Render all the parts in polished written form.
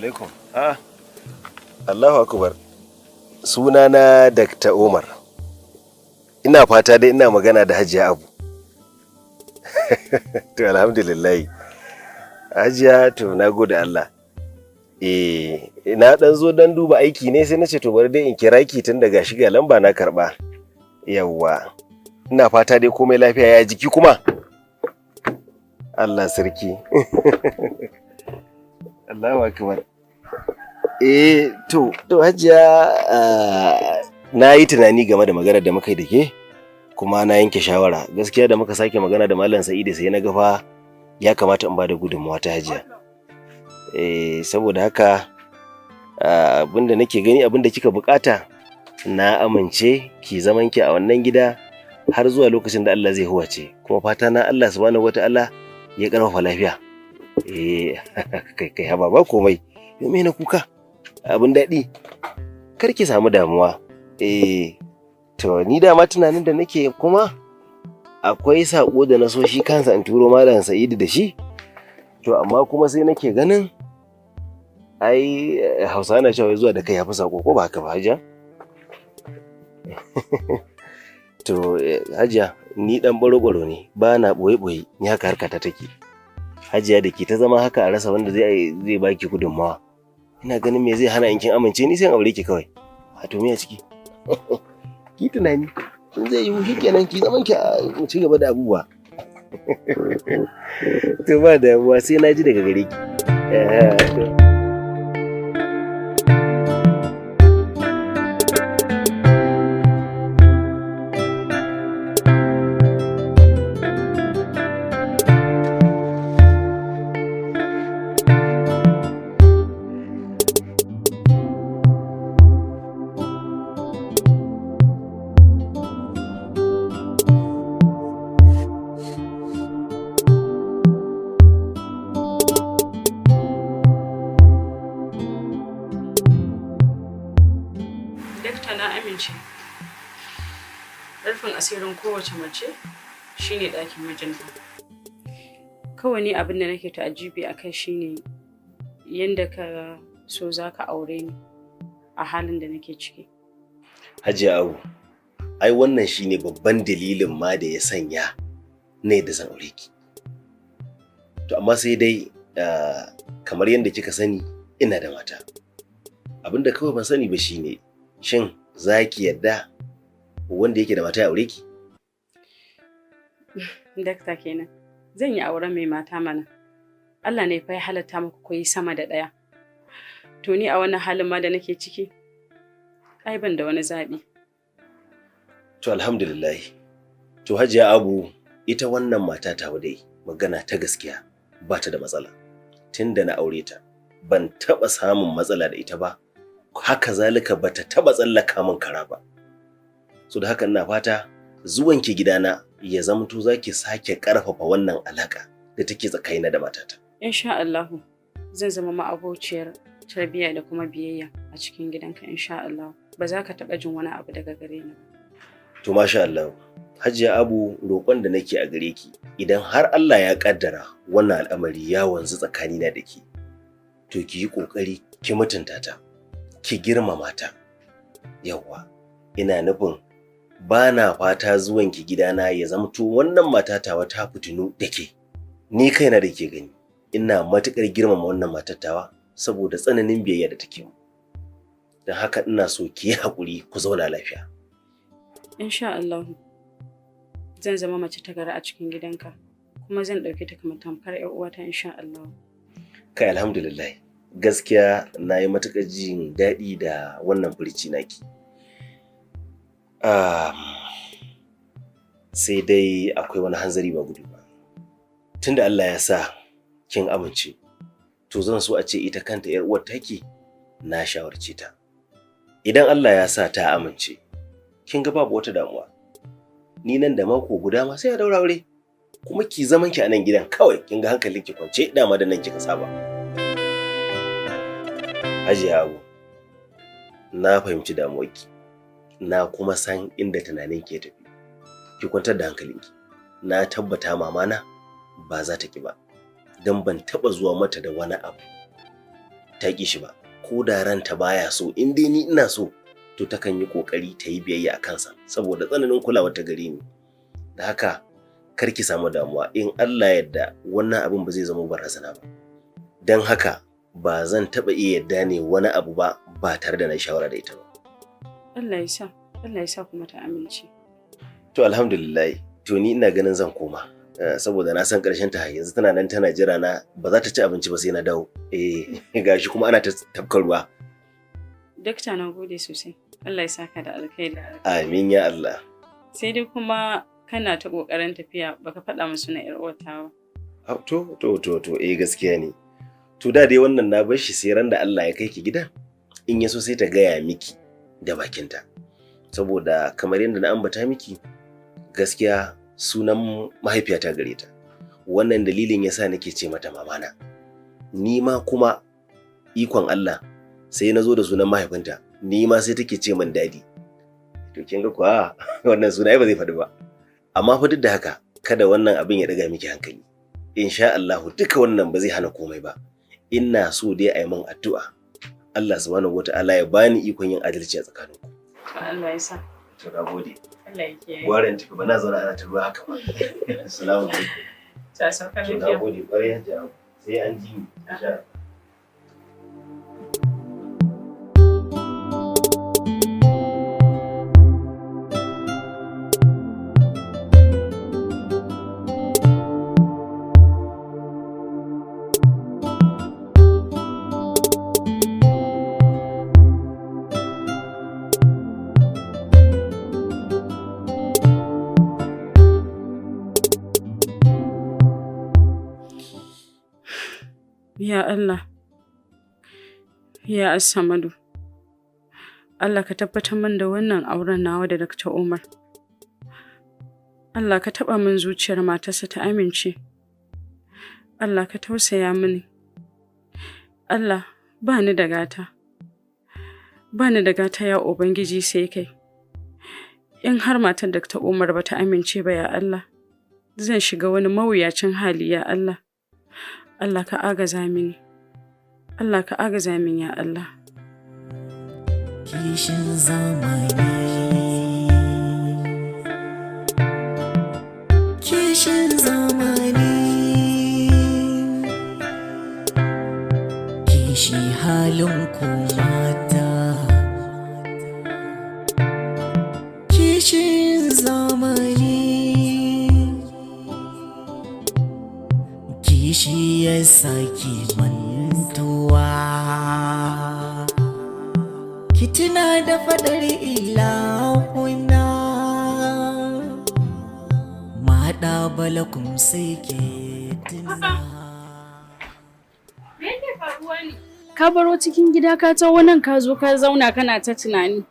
alaikum. Allahu akbar. Sunana Dr. Umar. Ina fata dai ina magana da Hajiya Abu. To alhamdulillah. Hajiya to nagode Allah. Na dan zo dan duba aiki ne sai nace to bari dai in kira ki tun daga shiga lamba na karba. Yawwa. Ina fata dai komai lafiya ya jiki kuma. Allah sarki. Allahu akbar. To Hajiya na yi tunani game da maganar da muka yi da ke kuma na yanke shawara. Gaskiya da muka sake magana da Malam Sa'idu sai na ga fa ya kamata in ba da gudunmawa ta Hajiya. Saboda haka abinda nake gani abinda kika bukata na amince ki zaman ki a wannan gida har zuwa lokacin da Allah zai huwace. Kuma fata na Allah subhanahu wataala ya karfafa lafiya. Kai haba ba komai. Me na kuka? Abin daɗi. Kar ki samu damuwa. To ni dama tunanin da nake kuma akwai sako da na so shi kansa in turo Malam Sa'idu da shi. To amma kuma sai nake ganin ai Hausa na cewa zuwa da kai yafi sako ko ba haka ba Hajiya? To Hajiya ni dan baro-baro ne ba na boye-boye ni haka harkata take. Hajiya da ke ta zama haka a rasa wanda zai baki gudunmawa. Ina ganin me zai hana in kin amince ni sai in aure ki kawai. A to me a ciki? Ki tunani. In zai yi shikenan ki zaman ki mu ci gaba da abubuwa. To ba damuwa sai na ji daga gare ki. Rufin asirin kowace mace shine ɗakin mijinta. Kawai ni abin da nake ta'ajibi akai shine yanda ka so zaka aure ni a halin da nake ciki. Hajiya Abu, ai wannan shine babban dalilin ma da ya sanya ne da zan aure ki. To amma sai dai kamar yadda kika sani ina da mata. Abinda kawai ban sani ba shine shin zaki yadda wanda yake da mata ya aure ki? Dakta kenan. Zan yi auren mai mata mana. Allah ne fa ya halatta muku koyi sama da ɗaya. To ni a wannan halin ma da nake ciki, ai ban da wani zaɓi. To alhamdulillah. To Hajiya Abu, ita wannan mata ta dai magana ta gaskiya ba ta da matsala. Tunda na aure ta, ban taɓa samun matsala da ita ba. Haka zalika bata taɓa tsallaka min kara ba. So da haka ina fata zuwanki gidana ya zamto zaki sake karfafa wannan alaka da take tsakanina da matata. Insha Allah zan zama ma'abociyar tarbiyya da kuma biyayya a cikin gidanka insha Allah. Ba za ka taɓa jin wani abu daga gare ni. To masha Allah. Hajiya Abu, roƙon da nake a gare ki idan har Allah ya kaddara wannan al'amari ya wanzu tsakanina da ki, to ki yi ƙoƙari ki mutunta ta, ki girmama ta. Yawwa, ina nufin ba na fata zuwanki gidana ya zamto wannan matatawa ta fitinu da ke. Ni kaina da ke gani, ina matuƙar girmama wannan matatawa saboda tsananin biyayya da take mu. Don haka ina so ki yi haƙuri ku zauna lafiya. Insha Allah zan zama mace ta gari a cikin gidanka kuma zan ɗauke ta kamar tamkar ƴar uwata insha Allah. Kai alhamdulillah. Gaskiya na yi matuƙar jin daɗi da wannan furici naki. Sai dai akwai wani hanzari ba gudu ba. Tunda Allah ya sa kin amince, to zan so a ce ita kanta ‘yar uwar take na shawarce ta. Idan Allah ya sa ta amince, kin ga babu wata damuwa. Ni nan da mako guda ma sai a daura aure. Kuma ki zaman ki a nan gidan kawai kin ga hankalin ki kwance dama da nan kika saba. Hajiya Abu, na fahimci damuwarki. Na kuma san inda tunanin ke tafi. Ki kwantar da hankalinki. Na tabbata mamana ba za ta ki ba. Dan ban taba zuwa mata da wani abu ta ƙi shi ba, ko da ranta baya so, in dai ni ina so to takan yi ƙoƙari ta yi biyayya a kansa saboda tsananin kulawar ta gare ni. Da haka kar ki samu damuwa, in Allah yadda wannan abin ba zai zama barazana ba. Don haka ba zan taɓa iya yadda ne wani abu ba tare da na shawara da ita ba. Allah ya sa kuma ta amince. To alhamdulillah, to ni ina ganin zan koma. Saboda na san ƙarshen ta yanzu tana nan tana jira na, ba za ta ci abinci ba sai na dawo. Gashi kuma ana ta tafkar ruwa. Dakta na gode sosai. Allah ya saka da alkhairi. Amin ya Allah. Sai dai kuma kana ta kokarin tafiya baka faɗa musu na ƴar uwata ba. To gaskiya ne. To da dai wannan na bar shi sai ran da Allah ya kai ki gidan. In ya so sai ta gaya miki da bakinta. Saboda kamar yadda na ambata miki, gaskiya sunan mahaifiyata gare ta. Wannan dalilin yasa nake ce mata mamana. Ni ma kuma ikon Allah sai na zo da sunan mahaifinta, ni ma sai take ce min dadi. To kin ga kuwa wannan suna ba zai faɗi ba. Amma fa duk da haka kada wannan abin ya daga miki hankali. Insha Allah duka wannan ba zai hana komai ba. Ina so dai a yi min addu'a. Allah subhanahu wata'ala ya bani ikon yin adalci a tsakaninku. Allah ya sa. To na gode. Allah ya kiyaye. Gwaran tafi ba na zauna ana ta ruwa haka ba. Assalamu alaikum. Ta sauka lafiya. To na gode ƙwarai Hajiya Abu. Sai an ji ni. Insha Allah. Ya Allah, ya As-Samadu, Allah ka tabbatar min da wannan auren nawa da Dr. Umar. Allah ka taɓa min zuciyar matarsa ta amince. Allah ka tausaya mini. Allah, ba ni da gata. Ba ni da gata ya Ubangiji sai kai. In har matar Dr. Umar ba ta amince ba ya Allah, zan shiga wani mawuyacin hali ya Allah. Allah ka agaza mini. Allah ka agaza min ya Allah. Kishin zamani. Kishin zamani. Kishi halin ku mata. Kishin zamani. Kishi ya saki mantuwa. Ki tuna da fadar ilahuna. Maɗa balakum sai ke tuna. Me yake faruwa ne? Ka baro cikin gida ka taho nan ka zo ka zauna kana ta tunani.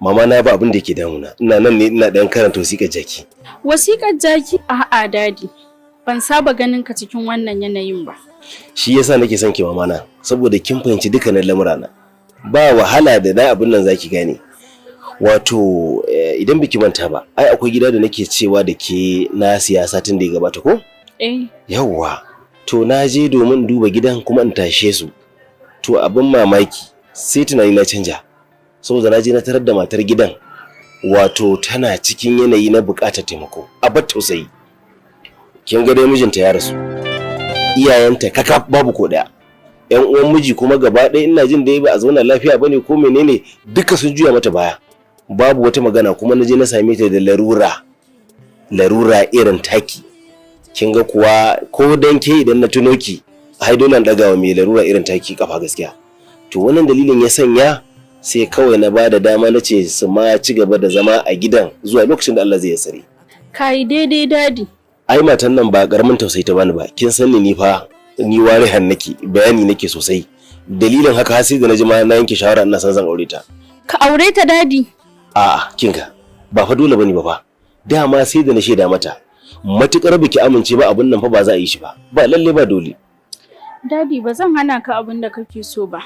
Mama na ba abin da yake damuna. Ina nan ne ina dan karanta wasiƙar jaki. Wasiƙar jaki? A'a dadi. Ban saba ganin ka cikin wannan yanayin ba. Shi yasa nake son ki mama na, saboda kin fahimci dukkanin lamurana. Ba wahala da na abin nan zaki gane. Wato idan biki manta ba, ai akwai gida da nake cewa da ke na siyasa tun da ya gabata ko? Yawwa. To na je domin duba gidan kuma in tashe su. To abin mamaki sai tunani na canja. Saboda na je na tarar da matar gidan wato tana cikin yanayi na buƙatar taimako. Abar tausayi. Kin ga dai mijinta ya rasu. Iyayenta kakaf babu ko daya. Yan uwan miji kuma gaba ɗaya ina jin dai ba a zauna lafiya bane ko menene, duka sun juya mata baya. Babu wata magana kuma naje na same ta da larura irin taki. Kin ga kuwa ko dan ke idan na tuno ki, ai dole dagawa mai larura irin taki kafa gaskiya. To wannan dalilin ya sanya sai kawai na bada dama nace su ma ci gaba da zama a gidan zuwa lokacin da Allah zai yassare. Kai daidai dadi. Ai matan nan ba karamin tausayi ta bani ba. Kin san ni fa ni warihan nake, bayani nake sosai. Dalilin haka har sai da naji ma na yanke shawara ina san zan aure ta. Ka aure ta dadi? A'a, kinga. Ba fa dole bane ba fa. Dama sai da na sheda mata. Matukar biki amince ba abun nan fa ba za a yi shi ba. Ba lalle ba dole. Dadi ba zan hana ka abin da kake so ba.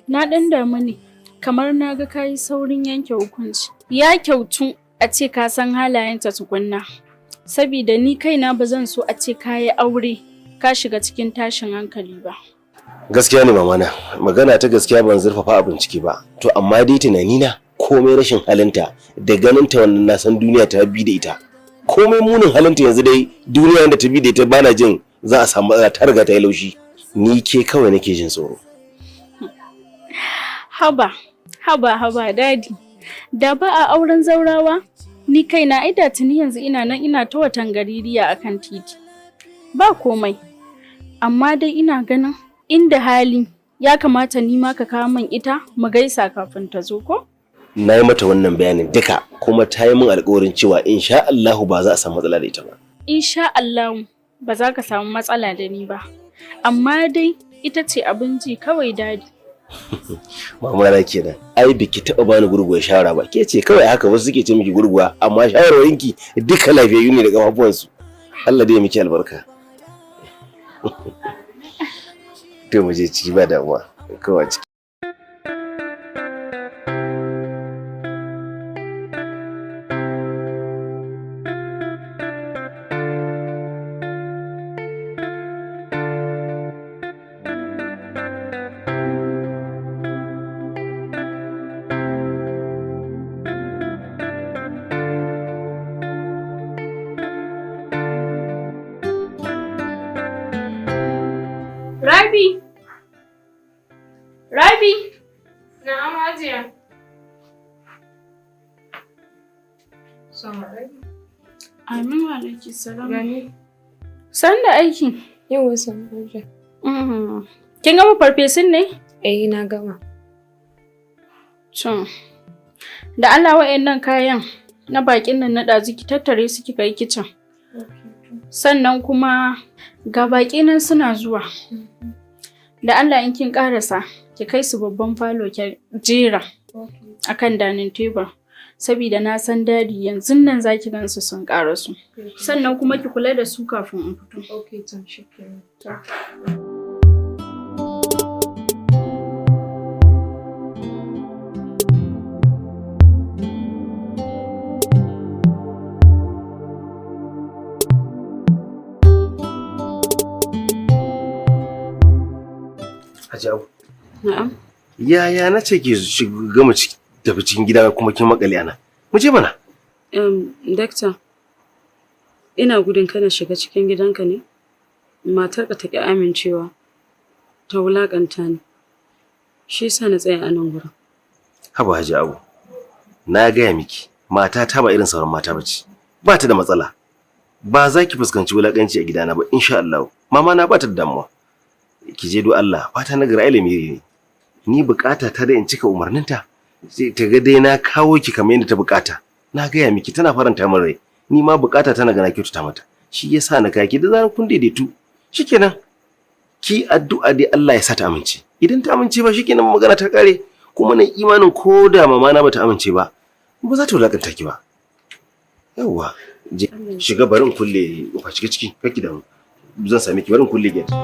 Na dan damu ne. Kamar na ga kayi saurin yanke hukunci. Ya kyautu a ce ka san halayenta tukunna. Sabida ni kaina ba zan so a ce kayi aure ka shiga cikin tashin hankali ba. Gaskiya ne mamana, magana ta gaskiya ban zurfafa a bincike ba. To amma dai tunanina komai rashin halinta da ganinta wannan na san duniya ta bi da ita. Komai munin halinta yanzu dai duniya da ta bi da ita bana jin za a samu matsala ta riga ta yi laushi. Ni ke kawai nake jin tsoro. Haba dadi. Da ba a auren zaurawa, ni kaina ai da tuni yanzu ina nan ina ta watan gaririya akan titi. Ba komai. Amma dai ina ganin inda hali ya kamata ni ma ka kawo min ita mu gaisa kafin ta zo ko? Na yi mata wannan bayanin duka kuma ta yi min alƙawarin cewa insha Allahu ba za a samu matsala da ita ba. Insha Allahu ba za ka samu matsala da ni ba. Amma dai ita ce abin ji kawai dadi. Mama na kenan. Ai biki taɓa bani gurguwar shawara ba. Ke ce kawai haka wasu suke ce miki gurguwa amma shawarwarinki duka lafiyayyu ne da kafafuwansu. Allah dai ya miki albarka. To mu je ciki ba damuwa. Kawai ciki. Rabi! Na'am Hajiya. Amin wa alaiki salam. Gani. San da aiki. Yau san Hajiya. Kin gama farfesun ne? Eh na gama. To. Da Allah wa'annan kayan na bakin nan na ɗazu ki tattare su ki kai kicin. Sannan kuma ga baki nan suna zuwa. Da Allah in kin karasa ki kai su babban falo ki jera akan dining table. Saboda na san dadi yanzu nan zaki gansu sun karasu. Sannan kuma ki kula da su kafin in fito. Okay, to shikenan. Hajiya Abu. Na'am. Yaya na ce ki gama tafi cikin gida kuma kin makale ana. Mu je mana. Doctor. Ina gudun kana shiga cikin gidanka ne. Matarka ta ki amincewa. Ta wulakanta ni. Shi yasa na tsaya a nan gurin. Haba Hajiya Abu. Na gaya miki, mata ta ba irin sauran mata bace. Ba ta da matsala. Ba za ki fuskanci wulakanci a gidana ba insha Allah. Mama na ba ta da damuwa. Ki je do Allah, fata na gara ilimi ne. Ni bukata ta da in cika umarninta. Sai ta ga dai na kawo ki kamar yadda ta bukata. Na gaya miki tana faranta min rai. Ni ma bukata tana ga na kyautata mata. Shi yasa na kaki da zaran kun daidaitu. Shikenan. Ki addu'a dai Allah ya sa ta amince. Idan ta amince ba shikenan magana ta kare. Kuma na imanin ko da mama na bata amince ba. Ba za ta wulakanta ki ba. Yawwa. Shiga barin kulle kofa shiga ciki kake da mu. Zan same ki barin kulle gate.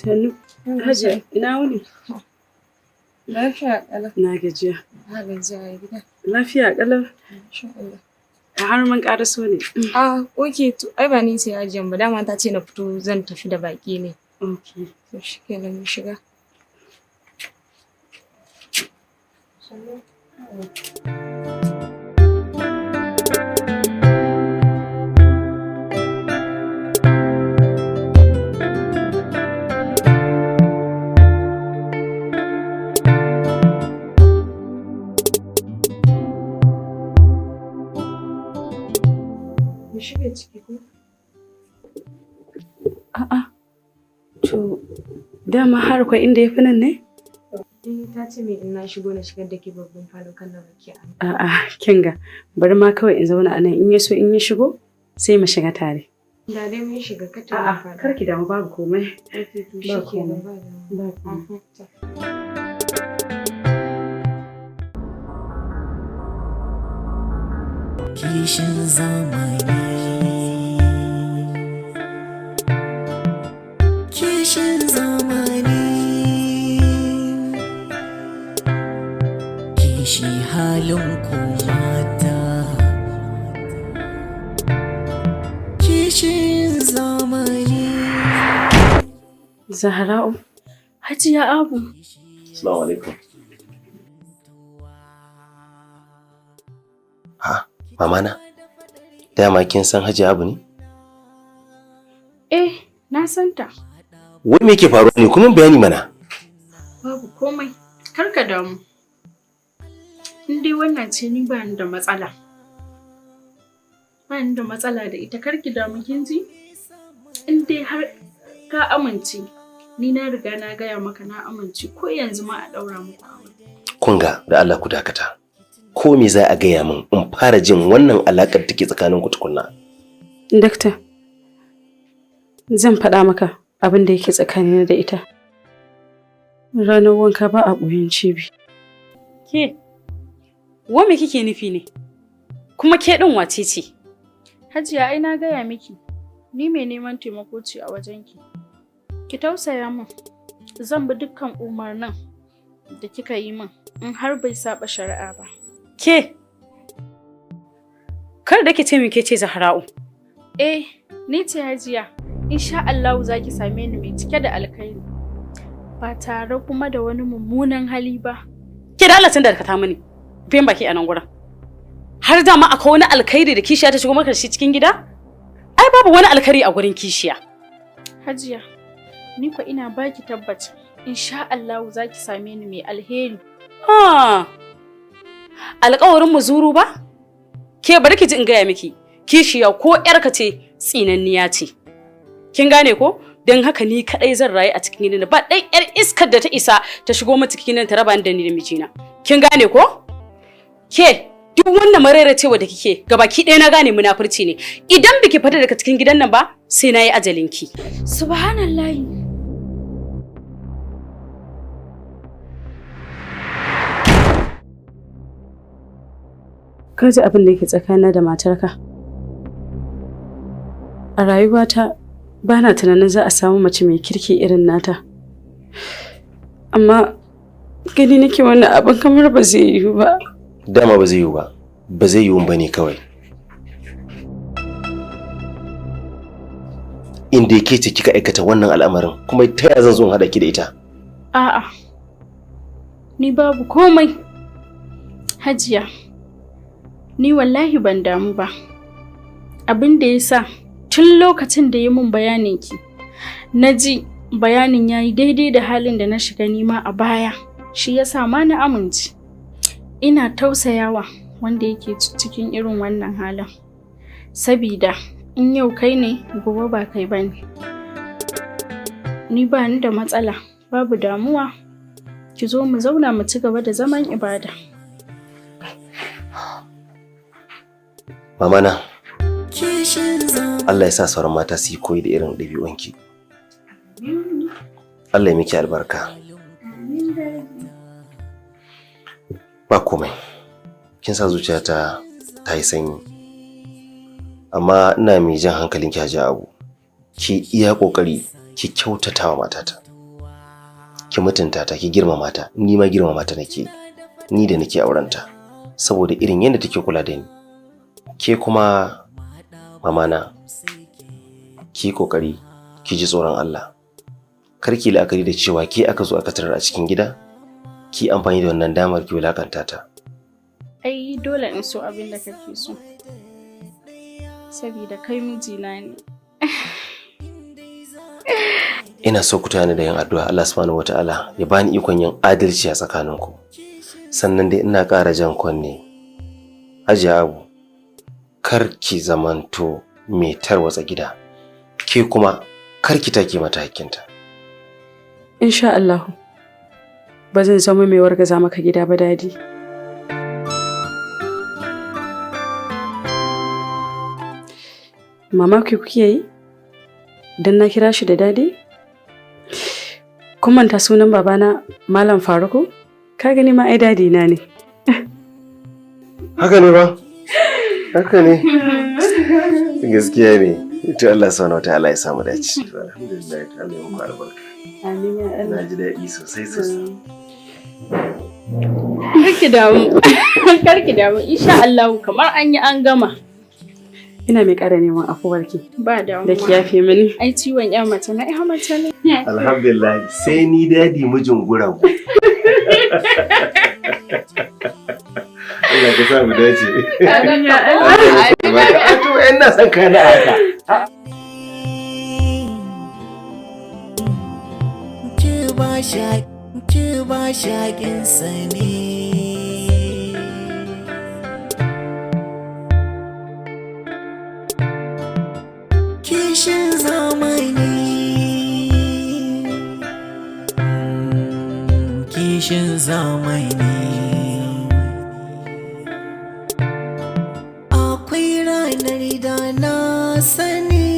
Sannu. Hajiya, ina wuni? Lafiya ƙalau. Na gajiya. Na gajiya a gida. Lafiya ƙalau. Insha Allah. Har mun ƙaraso ne. Okay, to ai ba ni sai ajiyan ba. Dama ta ce na fito zan tafi da baki ne. Okay. To shikenan mu shiga. Shige ciki ko? A'a. To dama har kwa inda yafi nan ne? Ta ce min in na shigo na shigar da ke babban falo kan na baki. A'a, kinga. Bari ma kawai in zauna a nan in ya so in ya shigo sai mu shiga tare. Da dai mun shiga ka ta. A'a, kar ki damu babu komai. Okay, to shikenan ba da. Kishin zamani. Kishin zamani. Zahra'u. Hajiya Abu. Assalamu alaikum. Ha, mamana. Dama kin san Hajiya Abu ne? Eh, na san ta. Wai me yake faruwa ne kuma bayani mana? Babu komai. Kar ka damu. In dai wannan ce ni ba ni da matsala. Ba ni da matsala da ita, kar ki damu kin ji? In dai har ka amince, ni na riga na gaya maka na amince ko yanzu ma a daura muku aure. Kun ga da Allah ku dakata. Ko me za a gaya min in fara jin wannan alakar take tsakanin ku tukunna? Dakta, zan faɗa maka abin da yake tsakanina da ita. Ranar wanka ba a ɓoyin cibi. Ke, wa me kike nufi ne? Kuma ke ɗin wace ce? Hajiya ai na gaya miki, ni mai neman taimako ce a wajenki. Ki tausaya min, zan bi dukkan umarnin da kika yi min in har bai saba shari'a ba. Ke, kar da ki ce min ke ce Zahra'u. Eh, ni ce Hajiya. Insha Allah za ki same ni mai cike da alkhairi. Ba tare kuma da wani mummunan hali ba. Ke da Allah tun da ka ta mini. Biyan baki a nan gurin. Har da ma akwai wani alkhairi da kishiya ta shigo maka shi cikin gida? Ai babu wani alkhairi a gurin kishiya. Hajiya, ni fa ina baki tabbaci. Insha Allah za ki same ni mai alheri. Ha. Alƙawarin mu zuru ba? Ke bari ki ji in gaya miki. Kishiya ko ƴarka ce tsinanniya ce. Kin gane ko? Don haka ni kadai zan rayu a cikin gidan ba dai ƴar iskar da ta isa ta shigo mu cikin gidan ta raba ni da ni da mijina. Kin gane ko? Ke duk wannan marere cewa da kike gabaki ɗaya na gane munafurci ne. Idan biki fita daga cikin gidan nan ba sai nayi ajalinki. Subhanallahi. Ka ji abin da yake tsakanina da matarka. A rayuwata ba na tunanin za a samu mace mai kirki irin nata. Amma gani nake wannan abin kamar ba zai yiwu ba. Dama ba zai yiwu ba. Ba zai yiwu ba ne kawai. Inda yake ce kika aikata wannan al'amarin kuma ta yaya zan zo in haɗa ki da ita? A'a. Ni babu komai. Hajiya. Ni wallahi ban damu ba. Abin da ya sa tun lokacin da ya mun bayaninki, na ji bayanin ya yi daidai da halin da na shiga nima a baya, shi ya sa ma na amince. Ina tausayawa wanda yake cikin irin wannan halin. Sabida in yau kai ne, gobe ba kai ba ne. Ni ba ni da matsala, babu damuwa. Ki zo mu zauna mu ci gaba da zaman ibada. Mamana, Allah ya sa sauran mata su yi koyi da irin ɗabi'unki. Allah ya miki albarka. Ba komai. Kin sa zuciyata ta yi sanyi. Amma ina mai jan hankalinki Hajiya Abu. Ki iya kokari ki kyautata wa matata. Ki mutunta ta, ki girmama ta. Ni ma girmama ta nake. Ni da nake aurenta. Saboda irin yadda take kula da ni. Ke kuma mamana, ki kokari ki ji tsoron Allah. Kar ki la'akari da cewa ke aka zo aka tarar a cikin gida, ki amfani da wannan damar ki wulakanta ta. Ai dole in so abin da kake so. Saboda kai mijina ne. Ina so ku tayani da yin addu'a Allah subhanahu wata'ala ya bani ikon yin adalci a tsakaninku. Sannan dai ina ƙara jan kunne. Hajiya Abu, kar ki zamanto mai tarwatsa gida, ke kuma kar ki take mata hakkinta. Insha Allah ba zan zama mai wargaza maka gida ba dadi. Mama ki kuke yi? Dan na kira shi da dadi? Kun manta sunan babana Malam Faruku? Ka gani ma ai dadi na ne. Haka ne ba? Haka ne. Gaskiya ne. To Allah subhanahu wataala ya samu dace. Alhamdulillah, Allah ya muku albarka. Amin ya Allah. Na ji daɗi sosai sosai. Karki damu. Insha Allah kamar an yi an gama. Ina mai ƙara neman afuwarki. Ba damuwa. Da ki yafe mini. Ai ciwon ƴa mace na ƴa mace ne. Alhamdulillah sai ni dadi mijin guragu. Allah ka sa mu dace. To ina son ka da haka. Ki ba shaƙin sani. Kishin zamani. Kishin zamani. Akwai ranar da na sani.